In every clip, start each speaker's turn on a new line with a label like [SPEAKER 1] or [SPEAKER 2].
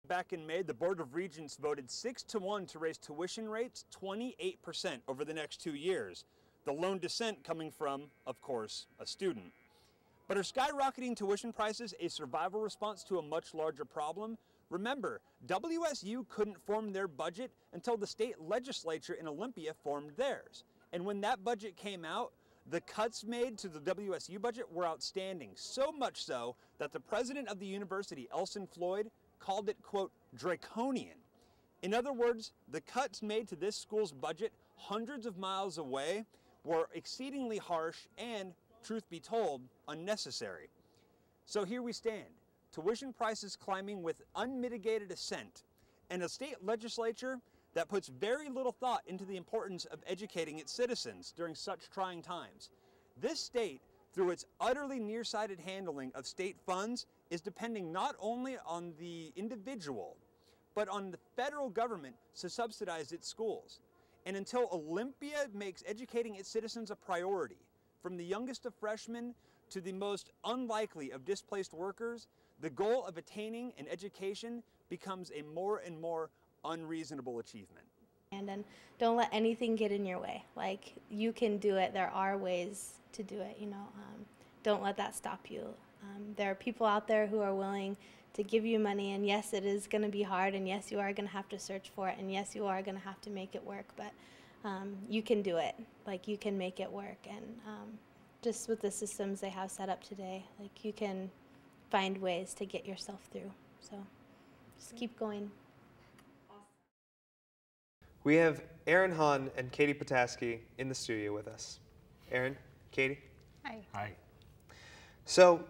[SPEAKER 1] Back in May, the Board of Regents voted 6-1 to raise tuition rates 28% over the next 2 years. The lone dissent coming from, of course, a student. But are skyrocketing tuition prices a survival response to a much larger problem? Remember, WSU couldn't form their budget until the state legislature in Olympia formed theirs. And when that budget came out, the cuts made to the WSU budget were outstanding, so much so that the president of the university, Elson Floyd, called it, quote, draconian. In other words, the cuts made to this school's budget hundreds of miles away were exceedingly harsh and, truth be told, unnecessary. So here we stand, tuition prices climbing with unmitigated assent, and a state legislature that puts very little thought into the importance of educating its citizens during such trying times. This state, through its utterly nearsighted handling of state funds, is depending not only on the individual, but on the federal government to subsidize its schools. And until Olympia makes educating its citizens a priority, from the youngest of freshmen to the most unlikely of displaced workers, the goal of attaining an education becomes a more and more unreasonable achievement.
[SPEAKER 2] And don't let anything get in your way. Like, you can do it. There are ways to do it, you know. Don't let that stop you. There are people out there who are willing to give you money, and yes, it is going to be hard, and yes, you are going to have to search for it, and yes, you are going to have to make it work, but you can do it. Like, you can make it work, and just with the systems they have set up today, like, you can find ways to get yourself through. So just keep going.
[SPEAKER 3] We have Aaron Hahn and Katie Tasche in the studio with us. Aaron, Katie.
[SPEAKER 4] Hi.
[SPEAKER 5] Hi.
[SPEAKER 3] So,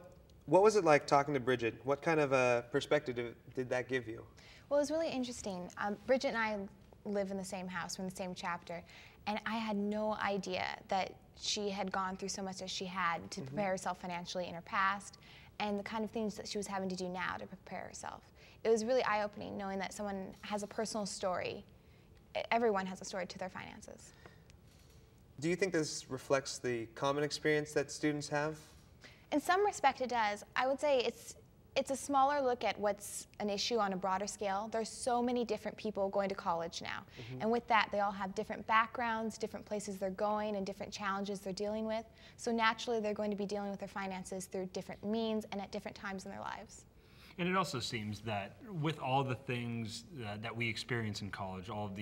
[SPEAKER 3] what was it like talking to Bridget? What kind of a perspective did that give you?
[SPEAKER 4] Well, it was really interesting. Bridget and I live in the same house, we're in the same chapter, and I had no idea that she had gone through so much as she had to prepare herself financially in her past, and the kind of things that she was having to do now to prepare herself. It was really eye-opening knowing that someone has a personal story. Everyone has a story to their finances.
[SPEAKER 3] Do you think this reflects the common experience that students have?
[SPEAKER 4] In some respect it does. I would say it's a smaller look at what's an issue on a broader scale. There's so many different people going to college now. And with that, they all have different backgrounds, different places they're going, and different challenges they're dealing with. So naturally, they're going to be dealing with their finances through different means and at different times in their lives.
[SPEAKER 5] And it also seems that with all the things that we experience in college, all of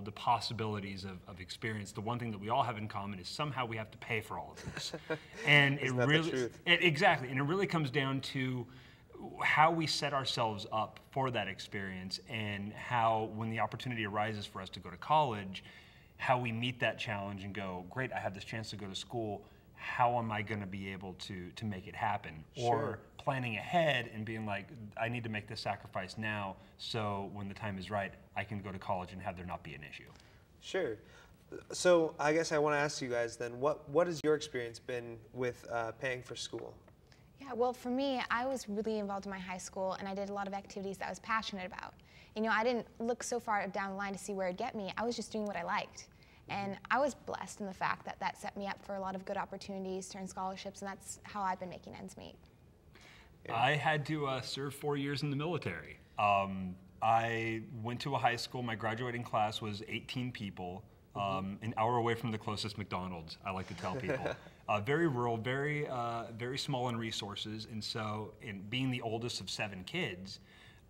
[SPEAKER 5] the possibilities of experience, the one thing that we all have in common is somehow we have to pay for all of this. And
[SPEAKER 3] Isn't that the truth?
[SPEAKER 5] Exactly, and it really comes down to how we set ourselves up for that experience, and how, when the opportunity arises for us to go to college, how we meet that challenge and go, great, I have this chance to go to school. How am I going to be able to make it happen?
[SPEAKER 3] Sure.
[SPEAKER 5] Or planning ahead and being like, I need to make this sacrifice now, so when the time is right, I can go to college and have there not be an issue.
[SPEAKER 3] Sure. So I guess I want to ask you guys then, what has your experience been with paying for school?
[SPEAKER 4] Yeah, well, for me, I was really involved in my high school, and I did a lot of activities that I was passionate about. You know, I didn't look so far down the line to see where it'd get me. I was just doing what I liked. And I was blessed in the fact that that set me up for a lot of good opportunities to earn scholarships, and that's how I've been making ends meet.
[SPEAKER 3] Yeah.
[SPEAKER 5] I had to serve 4 years in the military. I went to a high school, my graduating class was 18 people, an hour away from the closest McDonald's, I like to tell people. Very rural, very small in resources, and so, being the oldest of 7 kids,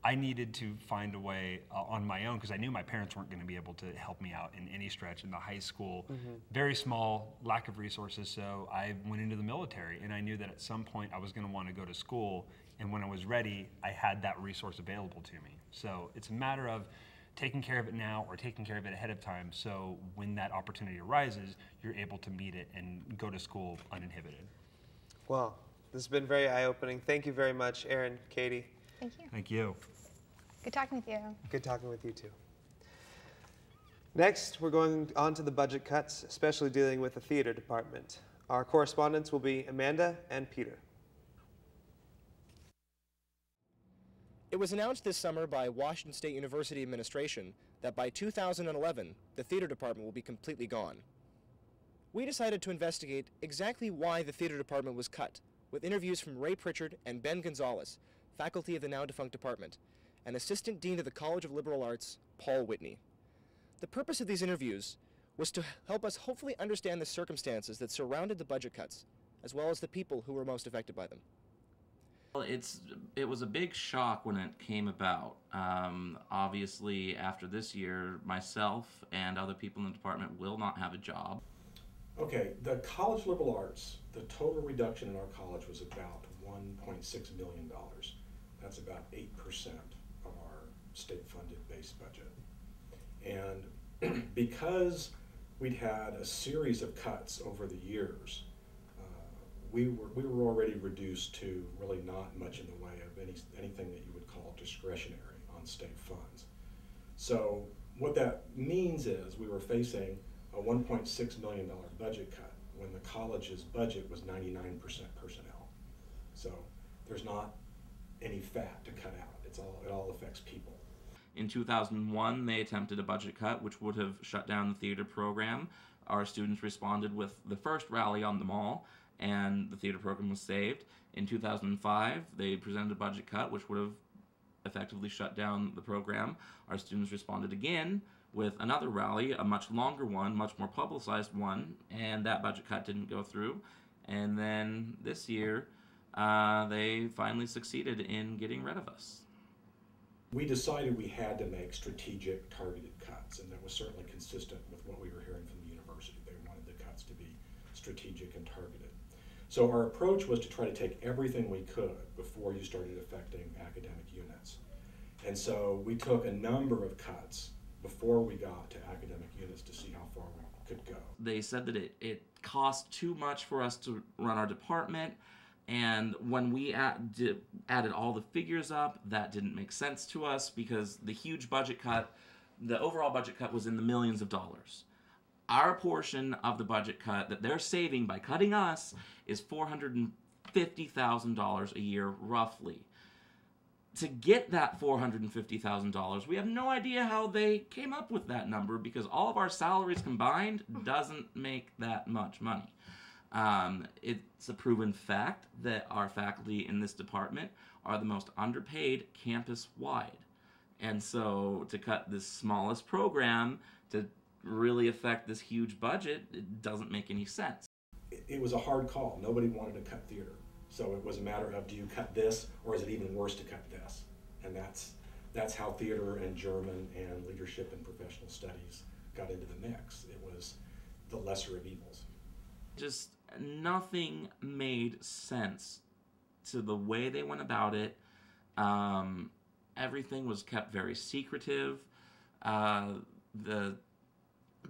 [SPEAKER 5] I needed to find a way on my own, because I knew my parents weren't going to be able to help me out in any stretch in the high school. Very small, lack of resources, so I went into the military, and I knew that at some point I was going to want to go to school, and when I was ready, I had that resource available to me. So it's a matter of taking care of it now or taking care of it ahead of time, so when that opportunity arises, you're able to meet it and go to school uninhibited.
[SPEAKER 3] Well, this has been very eye-opening. Thank you very much, Aaron, Katie.
[SPEAKER 4] Thank you.
[SPEAKER 5] Thank you.
[SPEAKER 4] Good talking with you.
[SPEAKER 3] Good talking with you too. Next, we're going on to the budget cuts, especially dealing with the theater department. Our correspondents will be Amanda and Peter.
[SPEAKER 6] It was announced this summer by Washington State University administration that by 2011, the theater department will be completely gone. We decided to investigate exactly why the theater department was cut, with interviews from Ray Pritchard and Ben Gonzalez, faculty of the now defunct department, and Assistant Dean of the College of Liberal Arts, Paul Whitney. The purpose of these interviews was to help us hopefully understand the circumstances that surrounded the budget cuts, as well as the people who were most affected by them.
[SPEAKER 7] Well, it was a big shock when it came about. Obviously, after this year, myself and other people in the department will not have a job.
[SPEAKER 8] Okay, the College of Liberal Arts, the total reduction in our college was about $1.6 million. That's about 8% of our state-funded base budget. And because we'd had a series of cuts over the years, we were already reduced to really not much in the way of anything that you would call discretionary on state funds. So what that means is we were facing a $1.6 million budget cut when the college's budget was 99% personnel. So there's not any fat to cut out. It all affects people.
[SPEAKER 7] In 2001, they attempted a budget cut, which would have shut down the theater program. Our students responded with the first rally on the mall, and the theater program was saved. In 2005, they presented a budget cut, which would have effectively shut down the program. Our students responded again with another rally, a much longer one, much more publicized one, and that budget cut didn't go through. And then this year, they finally succeeded in getting rid of us.
[SPEAKER 8] We decided we had to make strategic, targeted cuts, and that was certainly consistent with what we were hearing from the university. They wanted the cuts to be strategic and targeted. So our approach was to try to take everything we could before you started affecting academic units. And so we took a number of cuts before we got to academic units to see how far we could go.
[SPEAKER 7] They said that it cost too much for us to run our department, and when we added all the figures up, that didn't make sense to us because the huge budget cut, the overall budget cut was in the millions of dollars. Our portion of the budget cut that they're saving by cutting us is $450,000 a year, roughly. To get that $450,000, we have no idea how they came up with that number because all of our salaries combined doesn't make that much money. It's a proven fact that our faculty in this department are the most underpaid campus-wide. And so to cut this smallest program to really affect this huge budget, it doesn't make any sense.
[SPEAKER 8] It was a hard call. Nobody wanted to cut theater. So it was a matter of, do you cut this, or is it even worse to cut this? And that's how theater and German and leadership and professional studies got into the mix. It was the lesser of evils.
[SPEAKER 7] Just nothing made sense to the way they went about it. Everything was kept very secretive. The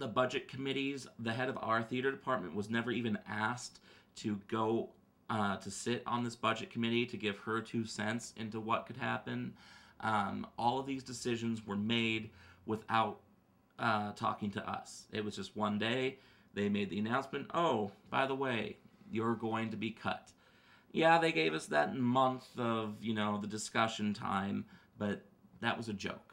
[SPEAKER 7] budget committees, the head of our theater department was never even asked to go to sit on this budget committee to give her 2 cents into what could happen. All of these decisions were made without talking to us. It was just one day they made the announcement, oh, by the way, you're going to be cut. Yeah, they gave us that month of, the discussion time, but that was a joke.